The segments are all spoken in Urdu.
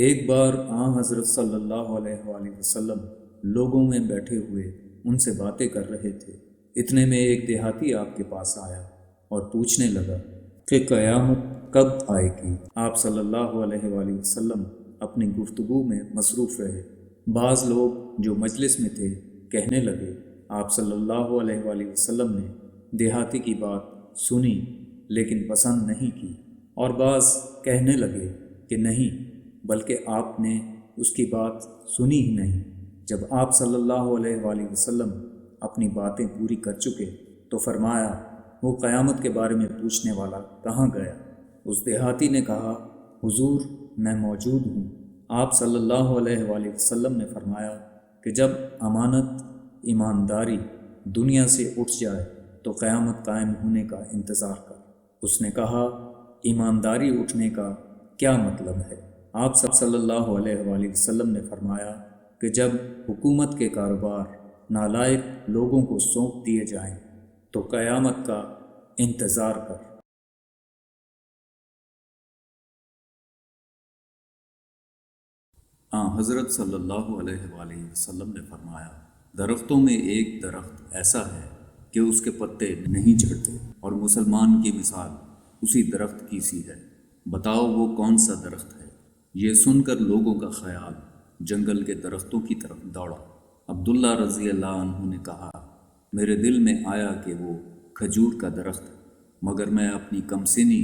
ایک بار حضرت صلی اللہ علیہ وآلہ وسلم لوگوں میں بیٹھے ہوئے ان سے باتیں کر رہے تھے۔ اتنے میں ایک دیہاتی آپ کے پاس آیا اور پوچھنے لگا کہ قیامت کب آئے گی؟ آپ صلی اللہ علیہ وآلہ وسلم اپنی گفتگو میں مصروف رہے۔ بعض لوگ جو مجلس میں تھے کہنے لگے، آپ صلی اللہ علیہ وآلہ وسلم نے دیہاتی کی بات سنی لیکن پسند نہیں کی، اور بعض کہنے لگے کہ نہیں، بلکہ آپ نے اس کی بات سنی ہی نہیں۔ جب آپ صلی اللہ علیہ وآلہ وسلم اپنی باتیں پوری کر چکے تو فرمایا، وہ قیامت کے بارے میں پوچھنے والا کہاں گیا؟ اس دیہاتی نے کہا، حضور میں موجود ہوں۔ آپ صلی اللہ علیہ وآلہ وسلم نے فرمایا کہ جب امانت ایمانداری دنیا سے اٹھ جائے تو قیامت قائم ہونے کا انتظار کر۔ اس نے کہا، ایمانداری اٹھنے کا کیا مطلب ہے؟ آپ صلی اللہ علیہ وآلہ وسلم نے فرمایا کہ جب حکومت کے کاروبار نالائق لوگوں کو سونپ دیے جائیں تو قیامت کا انتظار کر۔ حضرت صلی اللہ علیہ وآلہ وسلم نے فرمایا، درختوں میں ایک درخت ایسا ہے کہ اس کے پتے نہیں جھڑتے، اور مسلمان کی مثال اسی درخت کی سی ہے۔ بتاؤ وہ کون سا درخت ہے؟ یہ سن کر لوگوں کا خیال جنگل کے درختوں کی طرف دوڑا۔ عبداللہ رضی اللہ عنہ نے کہا، میرے دل میں آیا کہ وہ کھجور کا درخت ہے، مگر میں اپنی کمسنی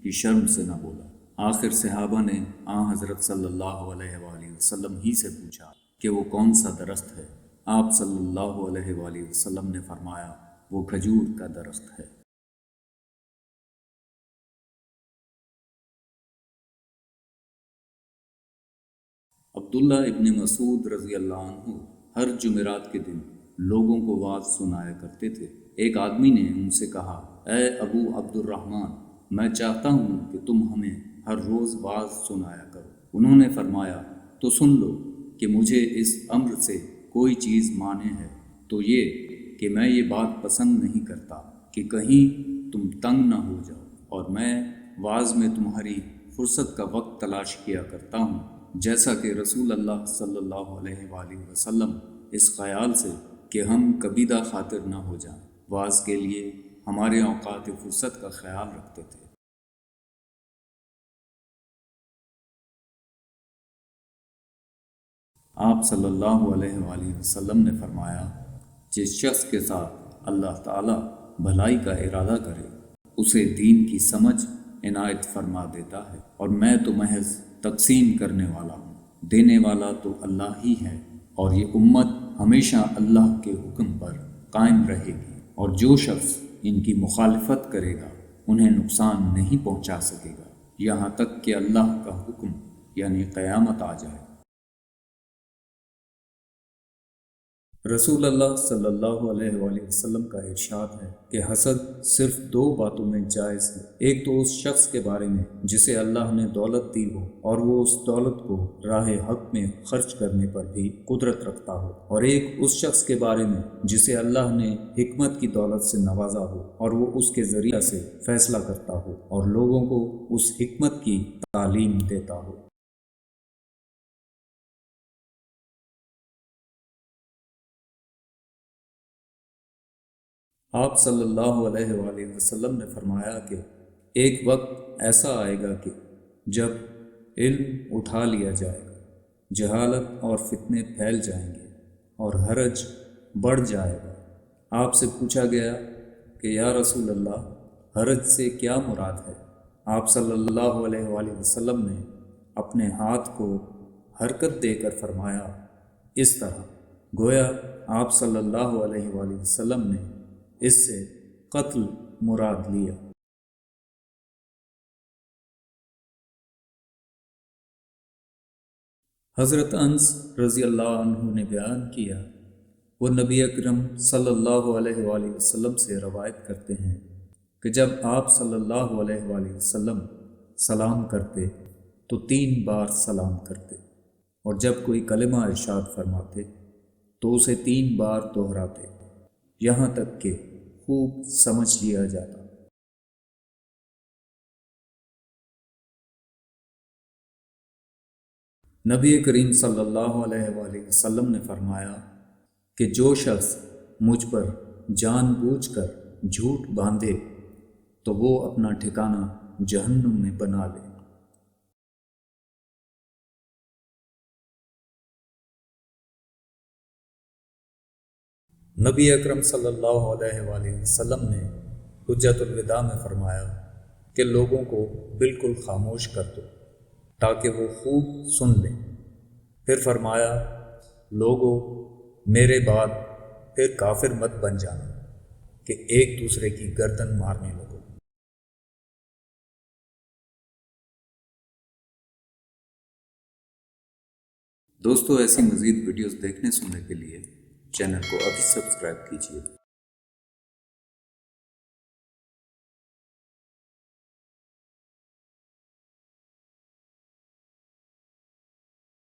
کی شرم سے نہ بولا۔ آخر صحابہ نے حضرت صلی اللہ علیہ وآلہ وسلم ہی سے پوچھا کہ وہ کون سا درخت ہے؟ آپ صلی اللہ علیہ وآلہ وسلم نے فرمایا، وہ کھجور کا درخت ہے۔ عبداللہ ابن مسعود رضی اللہ عنہ ہر جمعرات کے دن لوگوں کو واعظ سنایا کرتے تھے۔ ایک آدمی نے ان سے کہا، اے ابو عبد الرحمن، میں چاہتا ہوں کہ تم ہمیں ہر روز واعظ سنایا کرو۔ انہوں نے فرمایا، تو سن لو کہ مجھے اس امر سے کوئی چیز مانع ہے، تو یہ کہ میں یہ بات پسند نہیں کرتا کہ کہیں تم تنگ نہ ہو جاؤ، اور میں واعظ میں تمہاری فرصت کا وقت تلاش کیا کرتا ہوں، جیسا کہ رسول اللہ صلی اللہ علیہ وآلہ وسلم اس خیال سے کہ ہم کبیدہ خاطر نہ ہو جائیں، واعظ کے لیے ہمارے اوقات فرصت کا خیال رکھتے تھے۔ آپ صلی اللہ علیہ وآلہ وسلم نے فرمایا، جس شخص کے ساتھ اللہ تعالیٰ بھلائی کا ارادہ کرے اسے دین کی سمجھ عنایت فرما دیتا ہے، اور میں تو محض تقسیم کرنے والا ہوں، دینے والا تو اللہ ہی ہے، اور یہ امت ہمیشہ اللہ کے حکم پر قائم رہے گی، اور جو شخص ان کی مخالفت کرے گا انہیں نقصان نہیں پہنچا سکے گا یہاں تک کہ اللہ کا حکم یعنی قیامت آ جائے۔ رسول اللہ صلی اللہ علیہ وآلہ وسلم کا ارشاد ہے کہ حسد صرف دو باتوں میں جائز ہے۔ ایک تو اس شخص کے بارے میں جسے اللہ نے دولت دی ہو اور وہ اس دولت کو راہ حق میں خرچ کرنے پر بھی قدرت رکھتا ہو، اور ایک اس شخص کے بارے میں جسے اللہ نے حکمت کی دولت سے نوازا ہو اور وہ اس کے ذریعہ سے فیصلہ کرتا ہو اور لوگوں کو اس حکمت کی تعلیم دیتا ہو۔ آپ صلی اللہ علیہ وآلہ وسلم نے فرمایا کہ ایک وقت ایسا آئے گا کہ جب علم اٹھا لیا جائے گا، جہالت اور فتنے پھیل جائیں گے اور حرج بڑھ جائے گا۔ آپ سے پوچھا گیا کہ یا رسول اللہ، حرج سے کیا مراد ہے؟ آپ صلی اللہ علیہ وآلہ وسلم نے اپنے ہاتھ کو حرکت دے کر فرمایا، اس طرح، گویا آپ صلی اللہ علیہ وآلہ وسلم نے اس سے قتل مراد لیا۔ حضرت انس رضی اللہ عنہ نے بیان کیا، وہ نبی اکرم صلی اللہ علیہ وآلہ وسلم سے روایت کرتے ہیں کہ جب آپ صلی اللہ علیہ وآلہ وسلم سلام کرتے تو 3 بار سلام کرتے، اور جب کوئی کلمہ ارشاد فرماتے تو اسے 3 بار دہراتے، یہاں تک کہ خوب سمجھ لیا جاتا۔ نبی کریم صلی اللہ علیہ وآلہ وسلم نے فرمایا کہ جو شخص مجھ پر جان بوجھ کر جھوٹ باندھے تو وہ اپنا ٹھکانہ جہنم میں بنا لے۔ نبی اکرم صلی اللہ علیہ وآلہ وسلم نے حجۃ الوداع میں فرمایا کہ لوگوں کو بالکل خاموش کر دو تاکہ وہ خوب سن لیں۔ پھر فرمایا، لوگوں میرے بعد پھر کافر مت بن جانا کہ ایک دوسرے کی گردن مارنے لگو۔ دوستو ایسی مزید ویڈیوز دیکھنے سننے کے لیے چینل کو ابھی سبسکرائب کیجیے۔